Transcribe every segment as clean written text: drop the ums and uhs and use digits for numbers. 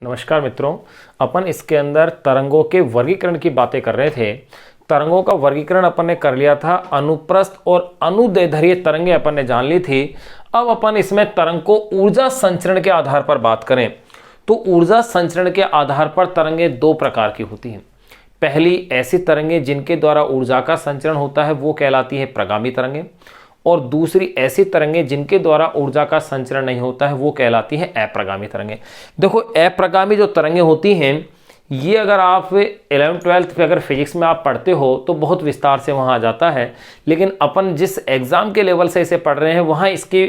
नमस्कार मित्रों, अपन इसके अंदर तरंगों के वर्गीकरण की बातें कर रहे थे। तरंगों का वर्गीकरण अपन ने कर लिया था। अनुप्रस्थ और अनुदैर्ध्य तरंगे अपन ने जान ली थी। अब अपन इसमें तरंग को ऊर्जा संचरण के आधार पर बात करें तो ऊर्जा संचरण के आधार पर तरंगे दो प्रकार की होती हैं। पहली ऐसी तरंगे जिनके द्वारा ऊर्जा का संचरण होता है वो कहलाती है प्रगामी तरंगे, और दूसरी ऐसी तरंगे जिनके द्वारा ऊर्जा का संचरण नहीं होता है वो कहलाती हैं अप्रगामी तरंगे। देखो, अप्रगामी जो तरंगे होती हैं ये अगर आप 11th-12th पे अगर फिजिक्स में आप पढ़ते हो तो बहुत विस्तार से वहाँ आ जाता है, लेकिन अपन जिस एग्जाम के लेवल से इसे पढ़ रहे हैं वहाँ इसके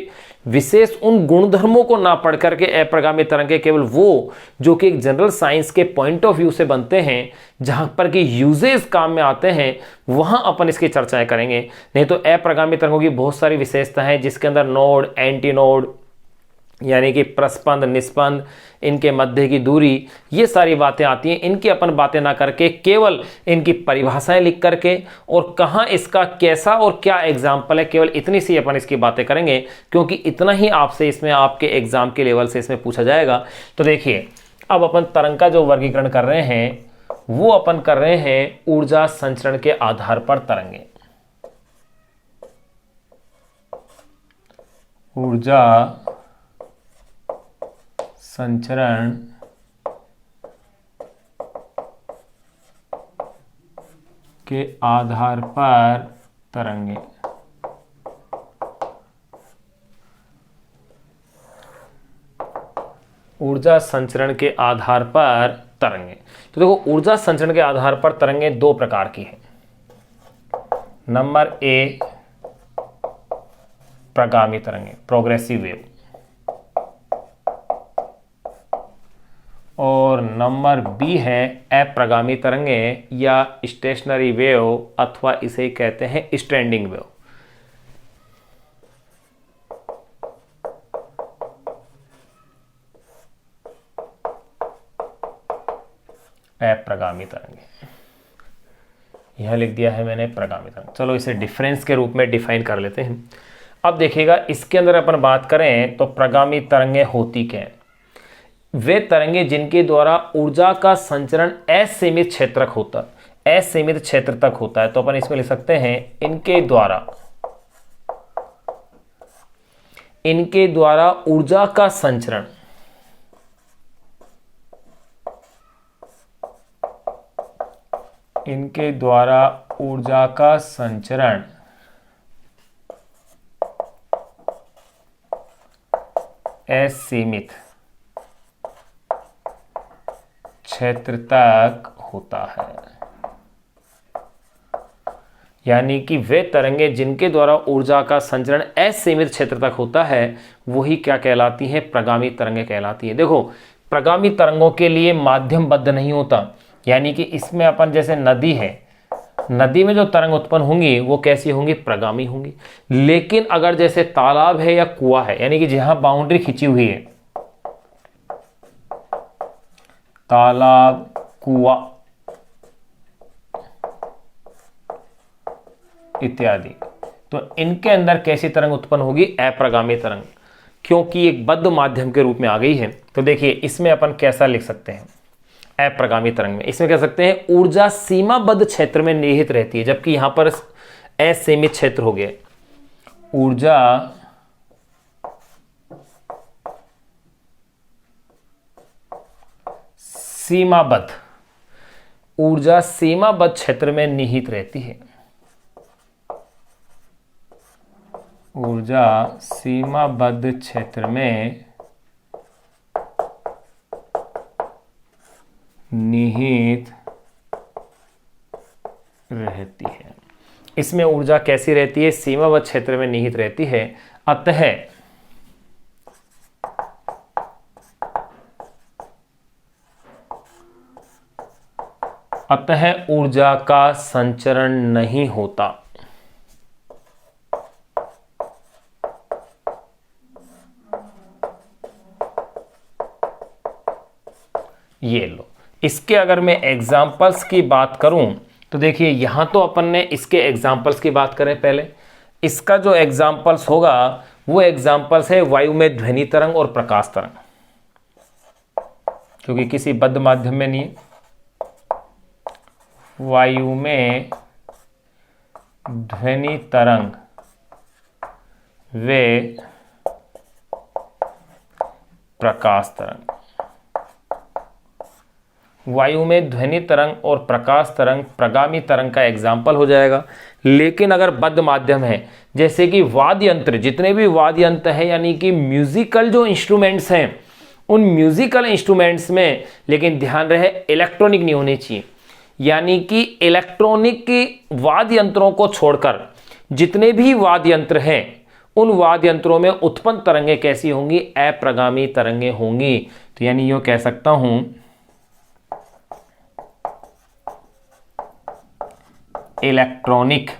विशेष उन गुणधर्मों को ना पढ़ करके अप्रगामी तरंगे केवल वो जो कि एक जनरल साइंस के पॉइंट ऑफ व्यू से बनते हैं, जहाँ पर कि यूजेस काम में आते हैं, वहाँ अपन इसकी चर्चाएं करेंगे। नहीं तो अप्रगामी तरंगों की बहुत सारी विशेषताएं हैं जिसके अंदर नोड, एंटी नोड, यानी कि प्रस्पंद, निस्पंद, इनके मध्य की दूरी, ये सारी बातें आती हैं। इनकी अपन बातें ना करके केवल इनकी परिभाषाएं लिख करके और कहाँ इसका कैसा और क्या एग्जाम्पल है, केवल इतनी सी अपन इसकी बातें करेंगे, क्योंकि इतना ही आपसे इसमें आपके एग्जाम के लेवल से इसमें पूछा जाएगा। तो देखिए, अब अपन तरंग का जो वर्गीकरण कर रहे हैं वो अपन कर रहे हैं ऊर्जा संचरण के आधार पर तरंगे। ऊर्जा संचरण के आधार पर तरंगे। ऊर्जा संचरण के आधार पर तरंगे। तो देखो, ऊर्जा संचरण के आधार पर तरंगे दो प्रकार की है। नंबर ए प्रगामी तरंगे, प्रोग्रेसिव वेव, और नंबर बी है अप्रगामी तरंगे या स्टेशनरी वेव, अथवा इसे कहते हैं स्टैंडिंग वेव। अप्रगामी तरंगे, यह लिख दिया है मैंने प्रगामी तरंग। चलो इसे डिफरेंस के रूप में डिफाइन कर लेते हैं। अब देखिएगा, इसके अंदर अपन बात करें तो प्रगामी तरंगे होती क्या है? वे तरंगे जिनके द्वारा ऊर्जा का संचरण असीमित क्षेत्र तक होता है। तो अपन इसमें लिख सकते हैं इनके द्वारा ऊर्जा का संचरण असीमित क्षेत्र तक होता है। यानी कि वे तरंगे जिनके द्वारा ऊर्जा का संचरण असीमित क्षेत्र तक होता है वही क्या कहलाती हैं? प्रगामी तरंगे कहलाती है। देखो, प्रगामी तरंगों के लिए माध्यमबद्ध नहीं होता, यानी कि इसमें अपन जैसे नदी है, नदी में जो तरंग उत्पन्न होंगी वो कैसी होंगी? प्रगामी होंगी। लेकिन अगर जैसे तालाब है या कुआं है, यानी कि जहां बाउंड्री खींची हुई है, तालाब, कुआं इत्यादि, तो इनके अंदर कैसी तरंग उत्पन्न होगी? अप्रगामी तरंग, क्योंकि एक बद्ध माध्यम के रूप में आ गई है। तो देखिए, इसमें अपन कैसा लिख सकते हैं अप्रगामी तरंग में? इसमें कह सकते हैं ऊर्जा सीमाबद्ध क्षेत्र में निहित रहती है, जबकि यहां पर असीमित क्षेत्र हो गया। ऊर्जा सीमाबद्ध क्षेत्र में निहित रहती है। ऊर्जा सीमाबद्ध क्षेत्र में निहित रहती है। इसमें ऊर्जा कैसी रहती है? सीमाबद्ध क्षेत्र में निहित रहती है। अतः ऊर्जा का संचरण नहीं होता। ये लो, इसके अगर मैं एग्जाम्पल्स की बात करूं तो देखिए, यहां तो अपन ने इसके एग्जाम्पल्स की बात करें पहले। इसका जो एग्जाम्पल्स होगा वो एग्जाम्पल्स है वायु में ध्वनि तरंग और प्रकाश तरंग। क्योंकि किसी बद्ध माध्यम में नहीं है। वायु में ध्वनि तरंग वे प्रकाश तरंग। वायु में ध्वनि तरंग और प्रकाश तरंग प्रगामी तरंग का एग्जाम्पल हो जाएगा। लेकिन अगर बद्ध माध्यम है, जैसे कि वाद्य यंत्र, जितने भी वाद्य यंत्र हैं यानी कि म्यूजिकल जो इंस्ट्रूमेंट्स हैं, उन म्यूजिकल इंस्ट्रूमेंट्स में लेकिन ध्यान रहे इलेक्ट्रॉनिक नहीं होने चाहिए। यानी कि इलेक्ट्रॉनिक वाद्य यंत्रों को छोड़कर जितने भी वाद्य यंत्र हैं, उन वाद्य यंत्रों में उत्पन्न तरंगें कैसी होंगी? अप्रगामी तरंगें होंगी। तो यानी यो कह सकता हूं इलेक्ट्रॉनिक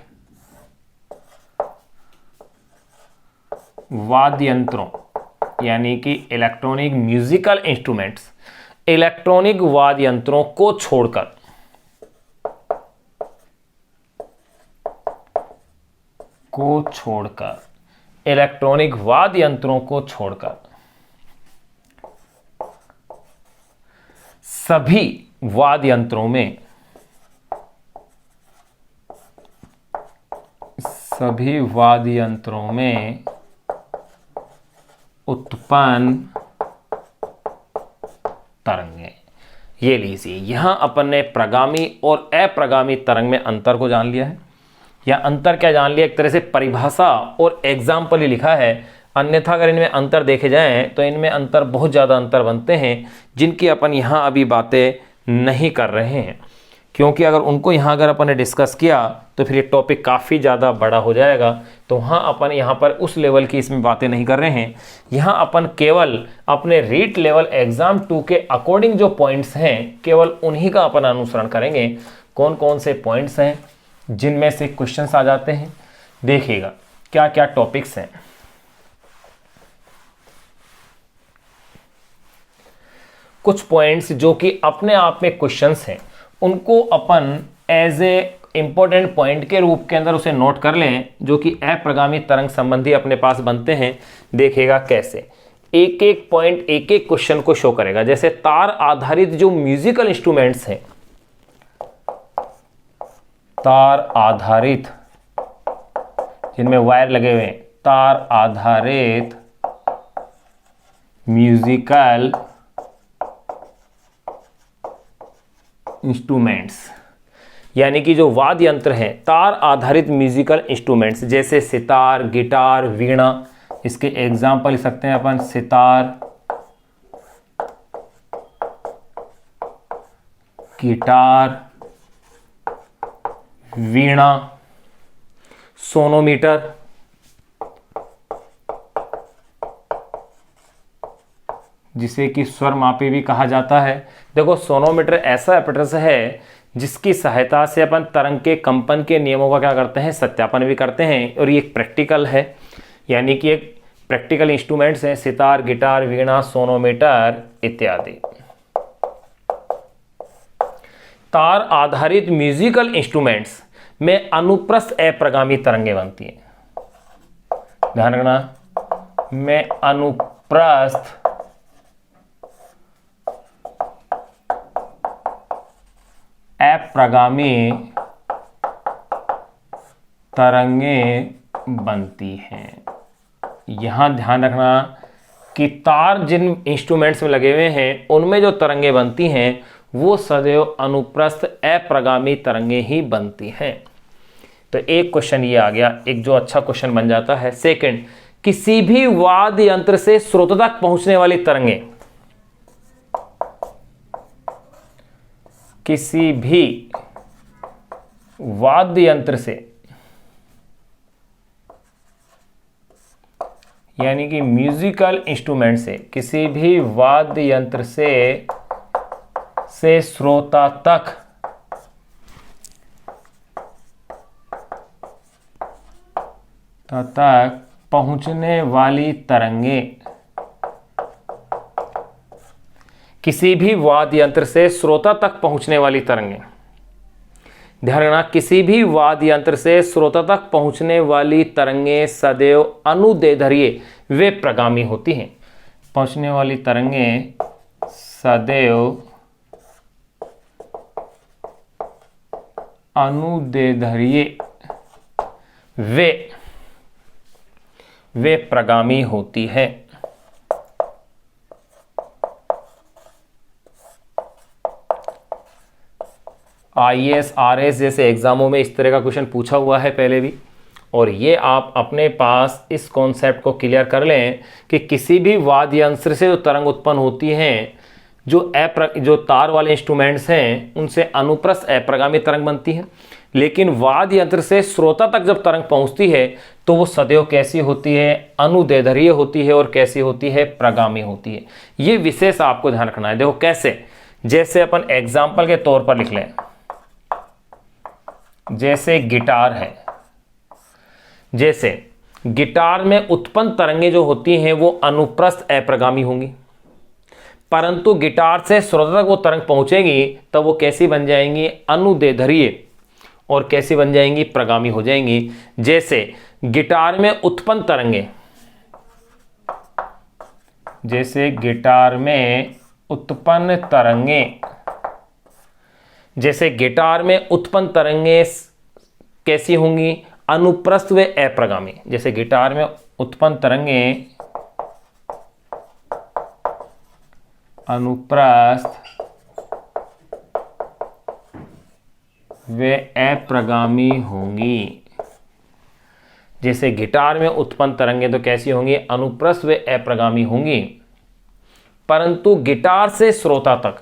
वाद्य यंत्रों यानी कि इलेक्ट्रॉनिक म्यूजिकल इंस्ट्रूमेंट्स, इलेक्ट्रॉनिक वाद्य यंत्रों को छोड़कर इलेक्ट्रॉनिक वाद्य यंत्रों को छोड़कर सभी वाद्य यंत्रों में उत्पन्न तरंगें। ये लीजिए, यहां अपन ने प्रगामी और अप्रगामी तरंग में अंतर को जान लिया है। या अंतर क्या जान लिया? एक तरह से परिभाषा और एग्जाम्पल ही लिखा है। अन्यथा अगर इनमें अंतर देखे जाएं तो इनमें अंतर, बहुत ज़्यादा अंतर बनते हैं, जिनकी अपन यहाँ अभी बातें नहीं कर रहे हैं। क्योंकि अगर उनको यहाँ अगर अपन ने डिस्कस किया तो फिर ये टॉपिक काफ़ी ज़्यादा बड़ा हो जाएगा। तो हाँ, अपन यहाँ पर उस लेवल की इसमें बातें नहीं कर रहे हैं। यहाँ अपन केवल अपने रीट लेवल एग्ज़ाम 2 के अकॉर्डिंग जो पॉइंट्स हैं, केवल उन्हीं का अपन अनुसरण करेंगे। कौन कौन से पॉइंट्स हैं जिनमें से क्वेश्चंस आ जाते हैं, देखिएगा क्या क्या टॉपिक्स हैं। कुछ पॉइंट्स जो कि अपने आप में क्वेश्चंस हैं, उनको अपन एज ए इंपॉर्टेंट पॉइंट के रूप के अंदर उसे नोट कर लें, जो कि अप्रगामी तरंग संबंधी अपने पास बनते हैं। देखिएगा कैसे एक एक पॉइंट एक एक क्वेश्चन को शो करेगा। जैसे तार आधारित जो म्यूजिकल इंस्ट्रूमेंट्स हैं, तार आधारित जिनमें वायर लगे हुए हैं, तार आधारित म्यूजिकल इंस्ट्रूमेंट्स, यानी कि जो वाद्य यंत्र हैं, तार आधारित म्यूजिकल इंस्ट्रूमेंट्स, जैसे सितार, गिटार, वीणा। इसके एग्जाम्पल लिख सकते हैं अपन, सितार, गिटार, वीणा, सोनोमीटर, जिसे कि स्वर मापी भी कहा जाता है। देखो, सोनोमीटर ऐसा एपरेटस है जिसकी सहायता से अपन तरंग के कंपन के नियमों का क्या करते हैं? सत्यापन भी करते हैं। और ये एक प्रैक्टिकल है, यानी कि एक प्रैक्टिकल इंस्ट्रूमेंट्स हैं, सितार, गिटार, वीणा, सोनोमीटर इत्यादि। तार आधारित म्यूजिकल इंस्ट्रूमेंट्स में अनुप्रस्थ अप्रगामी तरंगें बनती हैं। ध्यान रखना, में अनुप्रस्थ अप्रगामी तरंगें बनती हैं। यहां ध्यान रखना कि तार जिन इंस्ट्रूमेंट्स में लगे हुए हैं, उनमें जो तरंगें बनती हैं वो सदैव अनुप्रस्थ अप्रगामी तरंगें ही बनती हैं। तो एक क्वेश्चन ये आ गया, एक जो अच्छा क्वेश्चन बन जाता है। सेकंड, किसी भी वाद्य यंत्र से स्रोत तक पहुंचने वाली तरंगें, किसी भी वाद्य यंत्र से, यानी कि म्यूजिकल इंस्ट्रूमेंट से, किसी भी वाद्य यंत्र से श्रोता तक पहुंचने वाली तरंगें, किसी भी वाद्य यंत्र से श्रोता तक पहुंचने वाली तरंगें, ध्यान रखना, किसी भी वाद्य यंत्र से श्रोता तक पहुंचने वाली तरंगें सदैव अनुदैर्ध्य वे प्रगामी होती हैं। पहुंचने वाली तरंगें सदैव अनुदैर्ध्य वे प्रगामी होती है। IAS RS जैसे एग्जामों में इस तरह का क्वेश्चन पूछा हुआ है पहले भी, और ये आप अपने पास इस कॉन्सेप्ट को क्लियर कर लें कि किसी भी वाद्य यंत्र से जो तरंग उत्पन्न होती हैं, जो तार वाले इंस्ट्रूमेंट्स हैं उनसे अनुप्रस्थ अप्रगामी तरंग बनती है, लेकिन वाद्य यंत्र से श्रोता तक जब तरंग पहुंचती है तो वो सदैव कैसी होती है, अनुदैर्ध्य होती है, और कैसी होती है, प्रगामी होती है। ये विशेष आपको ध्यान रखना है। देखो कैसे, जैसे अपन एग्जाम्पल के तौर पर लिख लें, जैसे गिटार है, जैसे गिटार में उत्पन्न तरंगें जो होती हैं वो अनुप्रस्थ अप्रगामी होंगी, परंतु गिटार से श्रोता तक वो तरंग पहुंचेगी तब वो कैसी बन जाएंगी, अनुदैर्ध्य, और कैसी बन जाएंगी, प्रगामी हो जाएंगी। जैसे गिटार में उत्पन्न तरंगें, जैसे गिटार में उत्पन्न तरंगें, जैसे गिटार में उत्पन्न तरंगें कैसी होंगी, अनुप्रस्थ व अप्रगामी। जैसे गिटार में उत्पन्न तरंगें अनुप्रस्थ वे अप्रगामी होंगी। जैसे गिटार में उत्पन्न तरंगें तो कैसी होंगी, अनुप्रस्थ वे अप्रगामी होंगी, परंतु गिटार से श्रोता तक,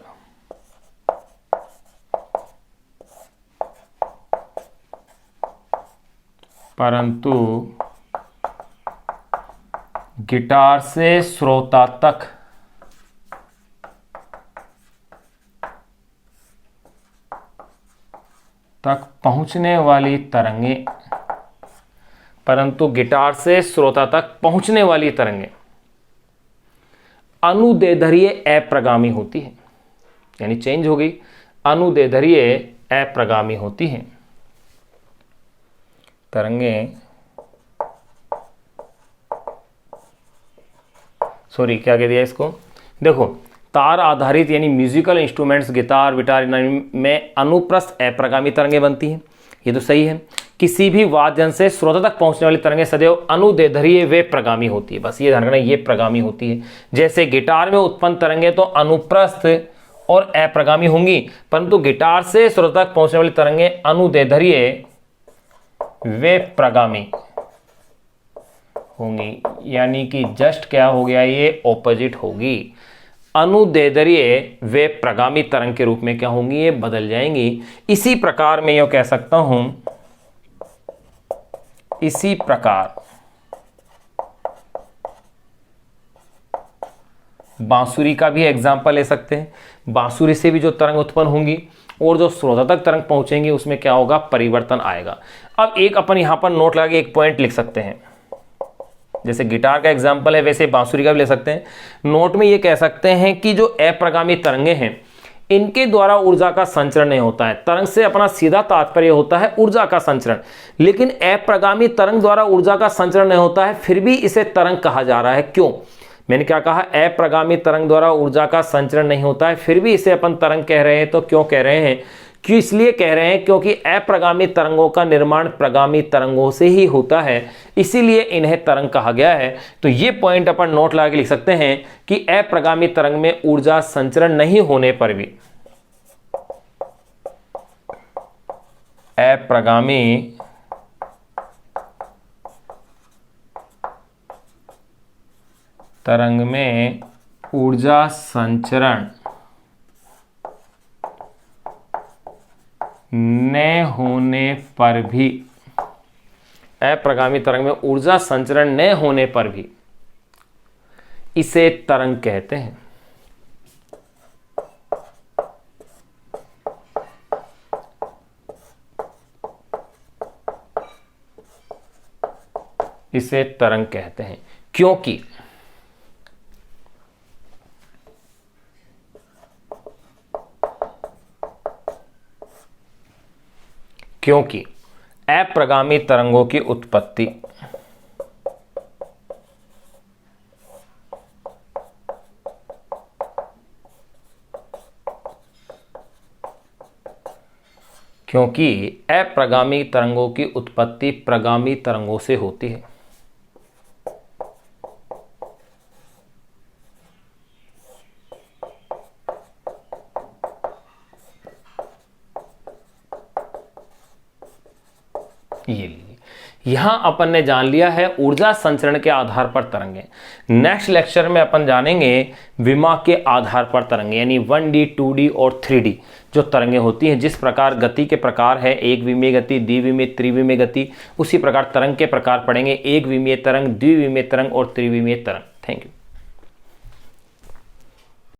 परंतु गिटार से श्रोता तक पहुंचने वाली तरंगें, परंतु गिटार से श्रोता तक पहुंचने वाली तरंगें अनुदैर्ध्य अप्रगामी होती है, यानी चेंज हो गई, अनुदैर्ध्य अप्रगामी होती है। तरंगें, सॉरी क्या कह दिया इसको, देखो तार आधारित यानी म्यूजिकल इंस्ट्रूमेंट्स गिटार विटार में अनुप्रस्थ अप्रगामी तरंगें बनती हैं, ये तो सही है। किसी भी वाद्य यंत्र से श्रोता तक पहुंचने वाली तरंगें सदैव अनुदैर्ध्य वे प्रगामी होती है, बस ये ध्यान रखना, ये प्रगामी होती है। जैसे गिटार में उत्पन्न तरंगें तो अनुप्रस्थ और अप्रगामी होंगी, परंतु गिटार से श्रोता तक पहुंचने वाली तरंगें अनुदैर्ध्य वे प्रगामी होंगी, यानी कि जस्ट क्या हो गया, ये ऑपोजिट होगी। अनुदैर्ध्य वे प्रगामी तरंग के रूप में क्या होंगी, ये बदल जाएंगी। इसी प्रकार मैं यह कह सकता हूं, इसी प्रकार बांसुरी का भी एग्जाम्पल ले सकते हैं। बांसुरी से भी जो तरंग उत्पन्न होंगी और जो श्रोता तक तरंग पहुंचेंगी उसमें क्या होगा, परिवर्तन आएगा। अब एक अपन यहां पर नोट लगा के एक पॉइंट लिख सकते हैं, जैसे गिटार का एग्जाम्पल है वैसे बांसुरी का भी ले सकते हैं। नोट में ये कह सकते हैं कि जो अप्रगामी तरंगें हैं इनके द्वारा ऊर्जा का संचरण नहीं होता है। तरंग से अपना सीधा तात्पर्य होता है ऊर्जा का संचरण, लेकिन अप्रगामी तरंग द्वारा ऊर्जा का संचरण नहीं होता है, फिर भी इसे तरंग कहा जा रहा है। क्यों, मैंने क्या कहा, अप्रगामी तरंग द्वारा ऊर्जा का संचरण नहीं होता है, फिर भी इसे अपन तरंग कह रहे हैं। तो क्यों कह रहे हैं, क्यों इसलिए कह रहे हैं क्योंकि अप्रगामी तरंगों का निर्माण प्रगामी तरंगों से ही होता है, इसीलिए इन्हें तरंग कहा गया है। तो ये पॉइंट अपन नोट लगा के लिख सकते हैं कि अप्रगामी तरंग में ऊर्जा संचरण नहीं होने पर भी, अप्रगामी तरंग में ऊर्जा संचरण न होने पर भी, अप्रगामी तरंग में ऊर्जा संचरण न होने पर भी इसे तरंग कहते हैं। इसे तरंग कहते हैं क्योंकि अप्रगामी तरंगों की उत्पत्ति क्योंकि अप्रगामी तरंगों की उत्पत्ति प्रगामी तरंगों से होती है। ये लीजिए, यहां अपन ने जान लिया है ऊर्जा संचरण के आधार पर तरंगे। नेक्स्ट लेक्चर में अपन जानेंगे विमा के आधार पर तरंगे, यानी 1D 2D और 3D जो तरंगे होती हैं। जिस प्रकार गति के प्रकार है, एक विमीय गति, द्विविमीय, त्रिविमीय गति, उसी प्रकार तरंग के प्रकार पढ़ेंगे, एक विमीय तरंग, द्विविमीय तरंग और त्रिविमीय तरंग। Thank you.